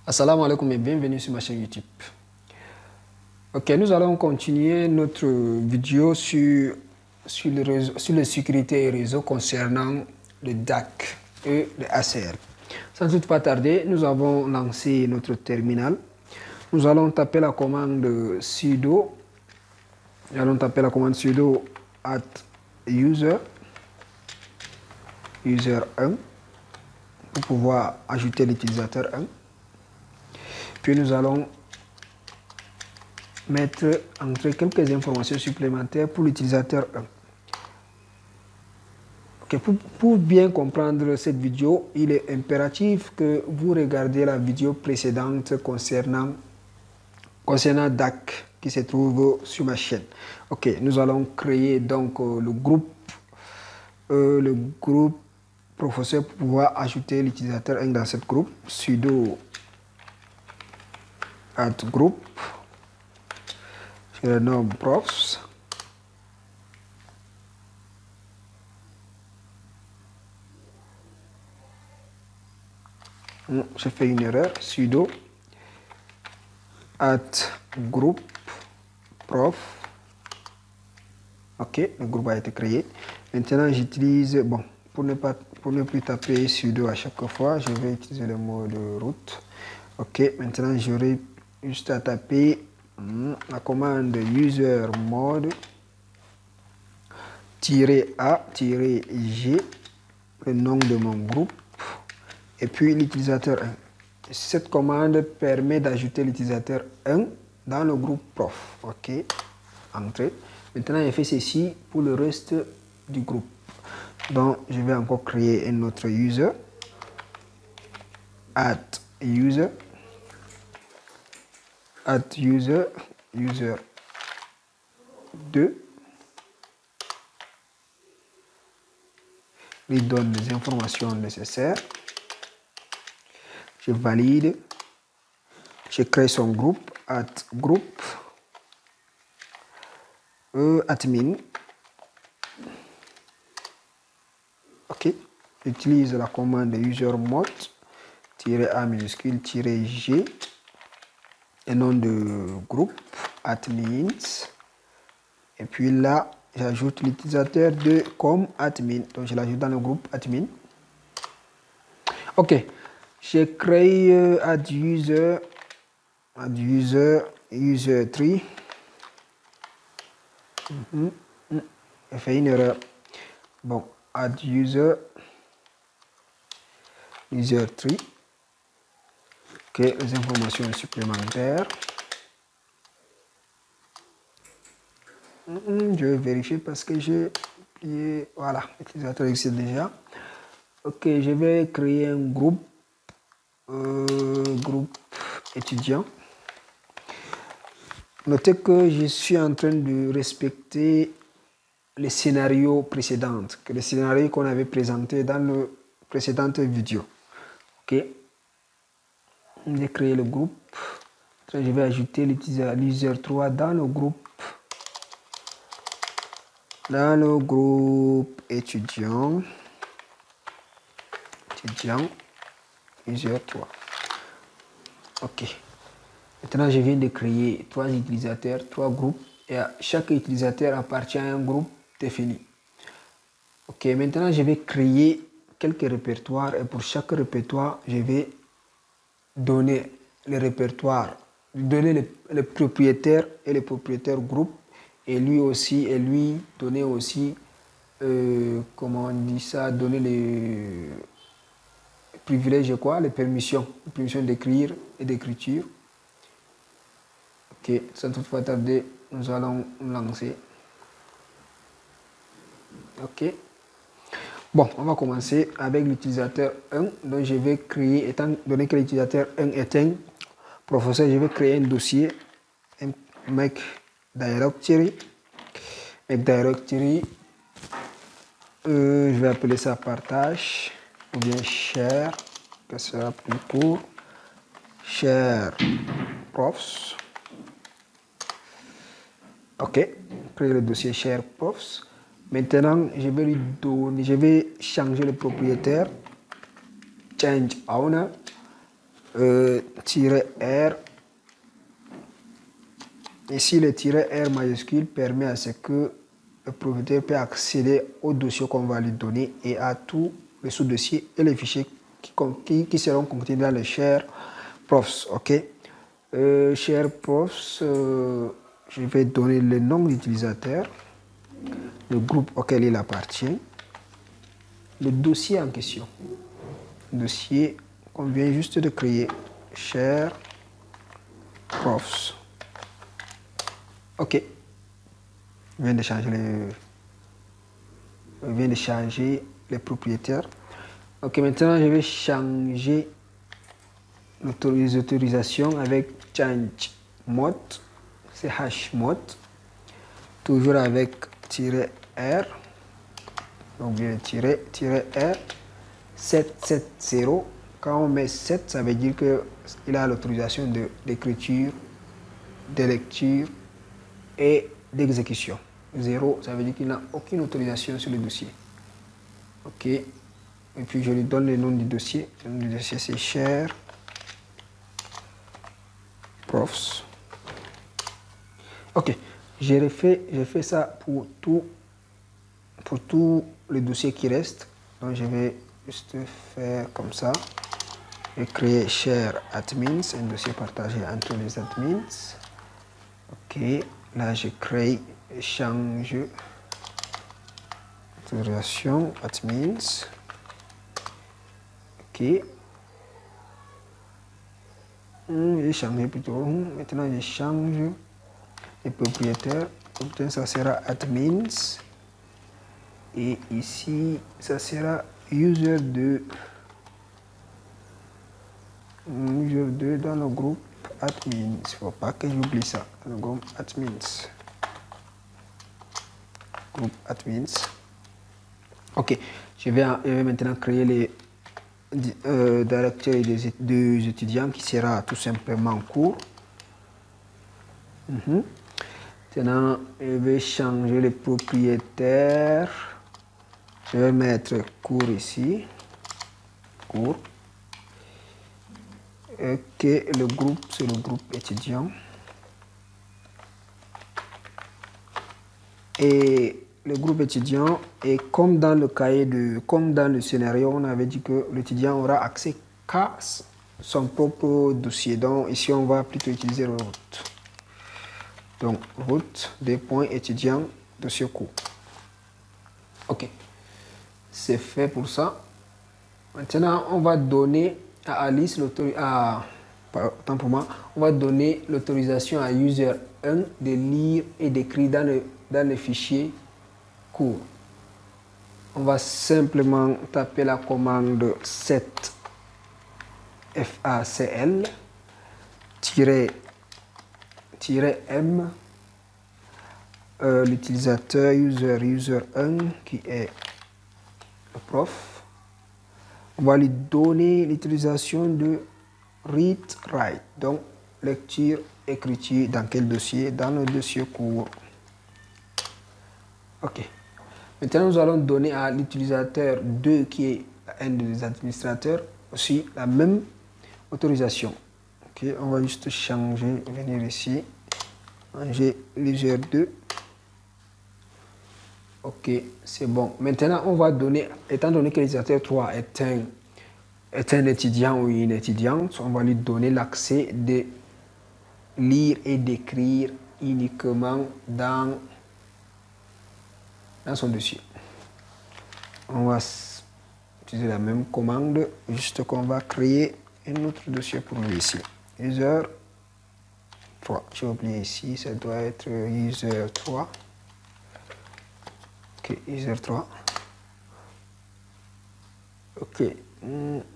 Assalamu alaikum et bienvenue sur ma chaîne YouTube. Ok, nous allons continuer notre vidéo sur la sécurité et réseau concernant le DAC et le ACL. Sans doute pas tarder, nous avons lancé notre terminal. Nous allons taper la commande sudo. Nous allons taper la commande sudo @user 1 pour pouvoir ajouter l'utilisateur 1. Puis nous allons entrer quelques informations supplémentaires pour l'utilisateur 1. Okay, pour bien comprendre cette vidéo, il est impératif que vous regardez la vidéo précédente concernant DAC qui se trouve sur ma chaîne. Ok, nous allons créer donc le groupe professeur pour pouvoir ajouter l'utilisateur 1 dans ce groupe. Sudo @group, je le nomme profs. J'ai fait une erreur. Sudo @group prof. Ok, le groupe a été créé. Maintenant, j'utilise, bon, pour ne plus taper sudo à chaque fois, je vais utiliser le mot de route. Ok, maintenant j'aurai juste à taper la commande user mode -a-g, le nom de mon groupe, et puis l'utilisateur 1. Cette commande permet d'ajouter l'utilisateur 1 dans le groupe prof. Ok, entrée. Maintenant, je fais ceci pour le reste du groupe. Donc, je vais encore créer un autre user, @user, user 2. lui donne les informations nécessaires. Je valide. Je crée son groupe, @group admin. Ok. J'utilise la commande user mode -a minuscule -g et nom de groupe admins. Et puis là, j'ajoute l'utilisateur de comme admin. Donc, je l'ajoute dans le groupe admin. Ok. Je crée @user 3. J'ai fait une erreur. Bon, @user 3. Ok, les informations supplémentaires. Je vais vérifier parce que j'ai plié. Voilà, l'utilisateur existe déjà. Ok, je vais créer un groupe étudiant. Notez que je suis en train de respecter les scénarios précédents, les scénarios qu'on avait présentés dans la précédente vidéo. Ok, j'ai créé le groupe. Je vais ajouter l'utilisateur 3 dans le groupe étudiant user 3. Ok. Maintenant, je viens de créer 3 utilisateurs, 3 groupes, et chaque utilisateur appartient à un groupe défini. Ok, maintenant, je vais créer quelques répertoires, et pour chaque répertoire, je vais donner le répertoire, donner le propriétaire et le propriétaire groupe, et lui donner aussi, comment on dit ça, donner les privilèges, quoi, les permissions d'écrire et d'écriture. Ok, sans toutefois tarder, nous allons lancer. Ok. Bon, on va commencer avec l'utilisateur 1. Donc, je vais créer, étant donné que l'utilisateur 1 est un professeur, je vais créer un dossier, un make directory. Je vais appeler ça partage ou bien share, que ce sera plus court. Share profs. Ok, créer le dossier share profs. Maintenant, je vais changer le propriétaire, change owner, -R. Ici, le -R majuscule permet à ce que le propriétaire puisse accéder au dossier qu'on va lui donner et à tous les sous-dossiers et les fichiers qui seront contenus dans le share profs. Ok. Share profs, je vais donner le nom d'utilisateur, le groupe auquel il appartient, le dossier en question, dossier qu'on vient juste de créer, share profs. Ok, je viens de changer les propriétaires. Ok, maintenant je vais changer les autorisations avec change mode, c'est hash mode, toujours avec -R, donc -R 770. Quand on met 7, ça veut dire qu'il a l'autorisation d'écriture, de lecture et d'exécution. 0, ça veut dire qu'il n'a aucune autorisation sur le dossier. Ok, et puis je lui donne le nom du dossier. Le nom du dossier c'est share profs. Ok, j'ai fait ça pour tous les dossiers qui restent. Donc je vais juste faire comme ça. Je vais créer share admins, un dossier partagé entre les admins. Ok, là je crée, change autorisation admins. Ok, j'ai changé plutôt. Maintenant je change les propriétaires. Donc ça sera admins et ici ça sera user2 dans le groupe admins. Il ne faut pas que j'oublie ça, le groupe admins. Groupe admins. Ok, je vais maintenant créer les directeurs des étudiants qui sera tout simplement cours. Maintenant, je vais changer les propriétaires. Je vais mettre cours ici. Cours. Ok, le groupe, c'est le groupe étudiant. Et le groupe étudiant, et comme dans le comme dans le scénario, on avait dit que l'étudiant aura accès qu'à son propre dossier. Donc ici, on va plutôt utiliser le route. Donc, route des points étudiants, dossier cours. Ok, c'est fait pour ça. Maintenant, on va donner à Alice on va donner l'autorisation à user 1 de lire et d'écrire dans le fichier cours. On va simplement taper la commande set facl -m l'utilisateur user1 qui est le prof. On va lui donner l'utilisation de read write, donc lecture écriture dans quel dossier? Dans le dossier cours. Ok, maintenant nous allons donner à l'utilisateur 2 qui est un des administrateurs aussi la même autorisation. Ok, on va juste changer, venir ici, changer user 2. Ok, c'est bon. Maintenant, on va donner, étant donné que l'utilisateur 3 est un étudiant ou une étudiante, on va lui donner l'accès de lire et d'écrire uniquement dans son dossier. On va utiliser la même commande, juste qu'on va créer un autre dossier pour lui ici. User 3. J'ai oublié ici, ça doit être user 3. Ok, user 3. Ok,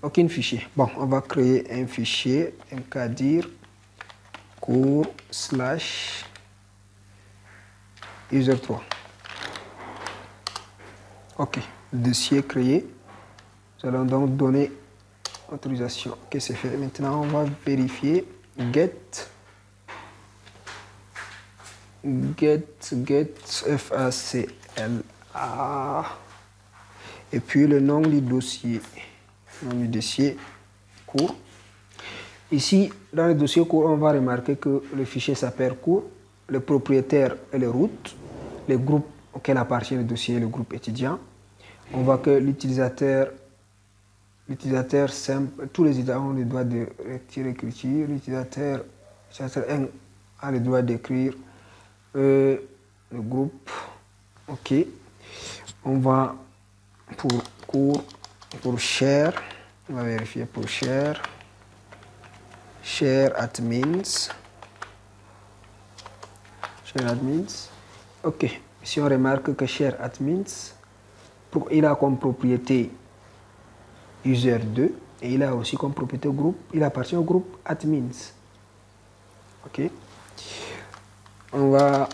aucun fichier. Bon, on va créer un fichier, mkdir cours / user 3. Ok, dossier créé. Nous allons donc donner autorisation. Ok, c'est fait. Maintenant, on va vérifier get facla et puis le nom du dossier. Nom du dossier cours. Ici, dans le dossier cours, on va remarquer que le fichier s'appelle cours, le propriétaire et les routes, les groupes auxquels appartient le dossier, le groupe étudiant. On voit que l'utilisateur simple, tous les étudiants ont le droit de retirer écriture, l'utilisateur 1 a le droit d'écrire le groupe. Ok, on va pour cours, pour share, on va vérifier pour share admins. Ok, si on remarque que share admins, il a comme propriété user 2 et il a aussi comme propriété groupe, il appartient au groupe admins. Ok, on va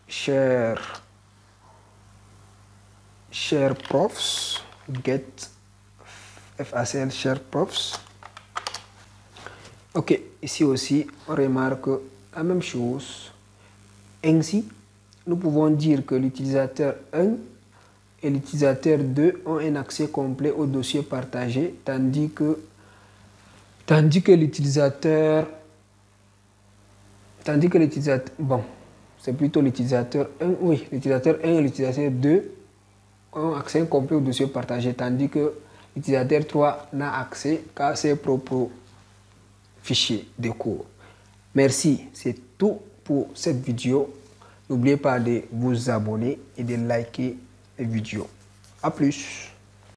share profs, get facl share profs. Ok, ici aussi on remarque la même chose. Ainsi, nous pouvons dire que l'utilisateur 1 et l'utilisateur 2 ont un accès complet au dossier partagé, tandis que l'utilisateur, bon, c'est plutôt l'utilisateur 1, oui, l'utilisateur 1 et l'utilisateur 2 ont accès complet au dossier partagé, tandis que l'utilisateur 3 n'a accès qu'à ses propres fichiers de cours. Merci, c'est tout pour cette vidéo. N'oubliez pas de vous abonner et de liker la vidéo. À plus.